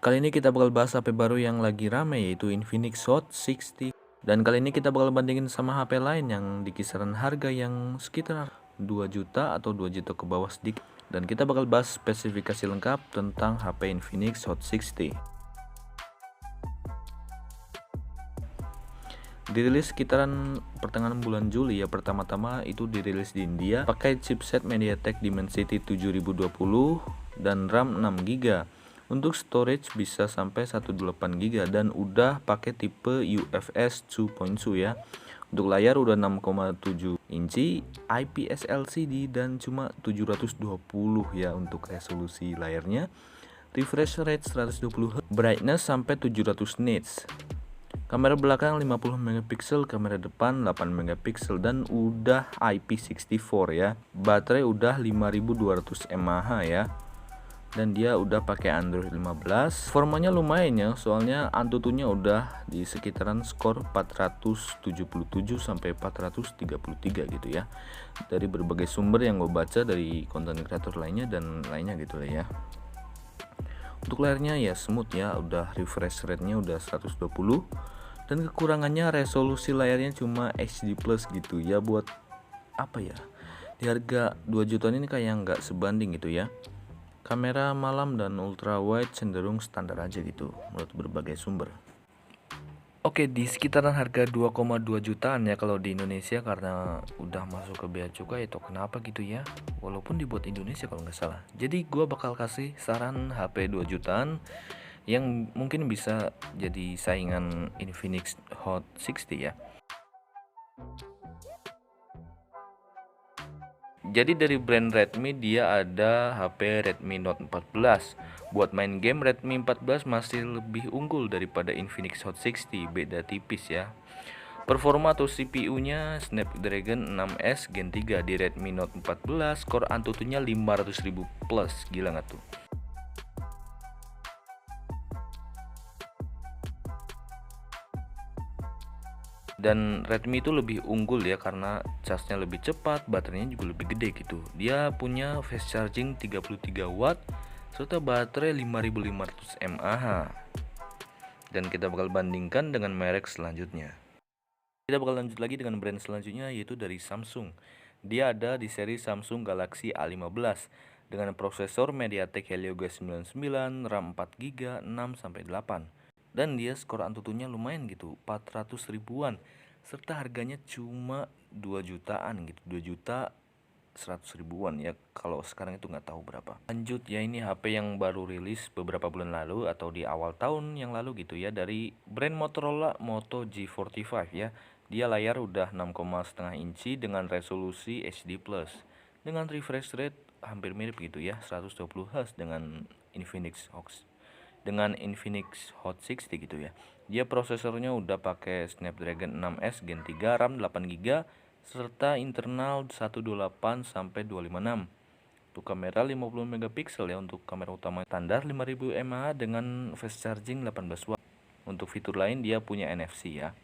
Kali ini kita bakal bahas HP baru yang lagi rame, yaitu Infinix Hot 60. Dan kali ini kita bakal bandingin sama HP lain yang di kisaran harga yang sekitar 2 juta atau 2 juta ke bawah sedikit. Dan kita bakal bahas spesifikasi lengkap tentang HP Infinix Hot 60. Dirilis sekitaran pertengahan bulan Juli ya, pertama-tama itu dirilis di India pakai chipset MediaTek Dimensity 7020 dan RAM 6GB. Untuk storage bisa sampai 128GB dan udah pakai tipe UFS 2.2 ya. Untuk layar udah 6,7 inci IPS LCD dan cuma 720 ya untuk resolusi layarnya. Refresh rate 120Hz, brightness sampai 700 nits. Kamera belakang 50 megapiksel, kamera depan 8 megapiksel dan udah IP64 ya. Baterai udah 5200 mAh ya. Dan dia udah pakai Android 15. Performanya lumayan ya, soalnya Antutunya udah di sekitaran skor 477 sampai 433 gitu ya. Dari berbagai sumber yang gue baca dari konten kreator lainnya dan lainnya gitu lah ya. Untuk layarnya ya smooth ya, udah refresh rate-nya udah 120. Dan kekurangannya resolusi layarnya cuma HD plus gitu ya, buat apa ya, di harga 2 jutaan ini kayak nggak sebanding gitu ya. Kamera malam dan ultra wide cenderung standar aja gitu menurut berbagai sumber. Oke, di sekitaran harga 2,2 jutaan ya kalau di Indonesia, karena udah masuk ke bea cukai atau kenapa gitu ya, walaupun dibuat Indonesia kalau nggak salah. Jadi gua bakal kasih saran HP 2 jutaan yang mungkin bisa jadi saingan Infinix Hot 60 ya. Jadi dari brand Redmi dia ada HP Redmi Note 14. Buat main game Redmi 14 masih lebih unggul daripada Infinix Hot 60, beda tipis ya. Performa atau CPU-nya Snapdragon 6S Gen 3 di Redmi Note 14, skor Antutunya 500.000 plus, gila nggak tuh? Dan Redmi itu lebih unggul ya karena casnya lebih cepat, baterainya juga lebih gede gitu. Dia punya fast charging 33 watt serta baterai 5500 mAh. Dan kita bakal bandingkan dengan merek selanjutnya. Kita bakal lanjut lagi dengan brand selanjutnya, yaitu dari Samsung. Dia ada di seri Samsung Galaxy A15 dengan prosesor MediaTek Helio G99, RAM 4GB, 6 sampai 8. Dan dia skor Antutunya lumayan gitu, 400 ribuan, serta harganya cuma 2 jutaan gitu, 2 juta 100 ribuan ya, kalau sekarang itu nggak tahu berapa. Lanjut ya, ini HP yang baru rilis beberapa bulan lalu atau di awal tahun yang lalu gitu ya, dari brand Motorola Moto G45 ya. Dia layar udah 6,5 inci dengan resolusi HD plus, dengan refresh rate hampir mirip gitu ya, 120 Hz dengan Infinix Hot 60 gitu ya. Dia prosesornya udah pakai Snapdragon 6S Gen 3, RAM 8GB serta internal 128 sampai 256. Untuk kamera 50 megapiksel ya, untuk kamera utama standar 5000 mAh dengan fast charging 18 watt. Untuk fitur lain dia punya NFC ya.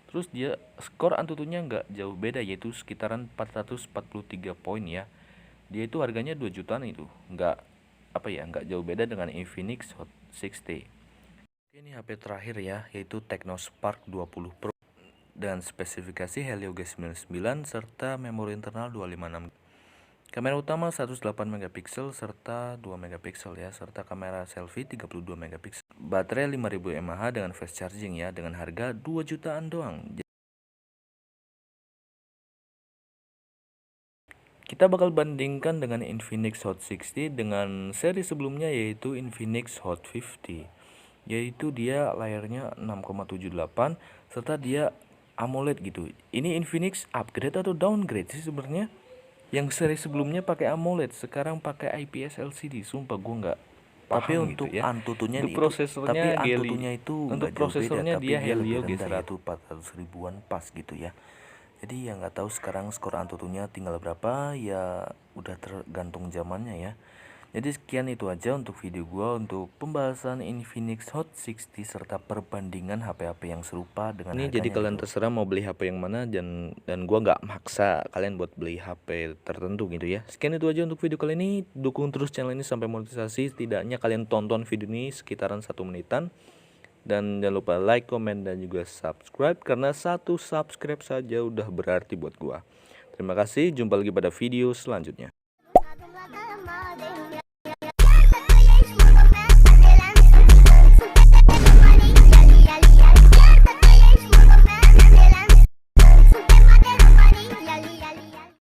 Terus dia skor Antutunya nggak jauh beda, yaitu sekitaran 443 poin ya. Dia itu harganya 2 jutaan itu. Nggak jauh beda dengan Infinix Hot 60. Ini HP terakhir ya, yaitu Technospark 20 Pro dan spesifikasi Helio G99 serta memori internal 256. Kamera utama 108 megapiksel serta 2 megapiksel ya, serta kamera selfie 32 megapiksel. Baterai 5000 mAh dengan fast charging ya, dengan harga 2 jutaan doang. Kita bakal bandingkan dengan Infinix Hot 60 dengan seri sebelumnya, yaitu Infinix Hot 50. Yaitu dia layarnya 6,78 serta dia AMOLED gitu. Ini Infinix upgrade atau downgrade sih sebenarnya? Yang seri sebelumnya pakai AMOLED, sekarang pakai IPS LCD. Sumpah gue nggak paham. Tapi untuk gitu ya. Antutunya Untuk prosesornya itu untuk nggak jauh beda, prosesornya tapi dia dia lebih Helio rendah, G100. yaitu 400 ribuan pas gitu ya. Jadi ya nggak tahu sekarang skor Antutunya tinggal berapa ya, udah tergantung zamannya ya. Jadi sekian itu aja untuk video gua untuk pembahasan Infinix Hot 60 serta perbandingan HP-HP yang serupa dengan ini. Jadi kalian terserah mau beli HP yang mana, dan gua nggak maksa kalian buat beli HP tertentu gitu ya. Sekian itu aja untuk video kali ini. Dukung terus channel ini sampai monetisasi. Setidaknya kalian tonton video ini sekitaran 1 menitan. Dan jangan lupa like, comment, dan juga subscribe, karena satu subscribe saja udah berarti buat gua. Terima kasih, jumpa lagi pada video selanjutnya.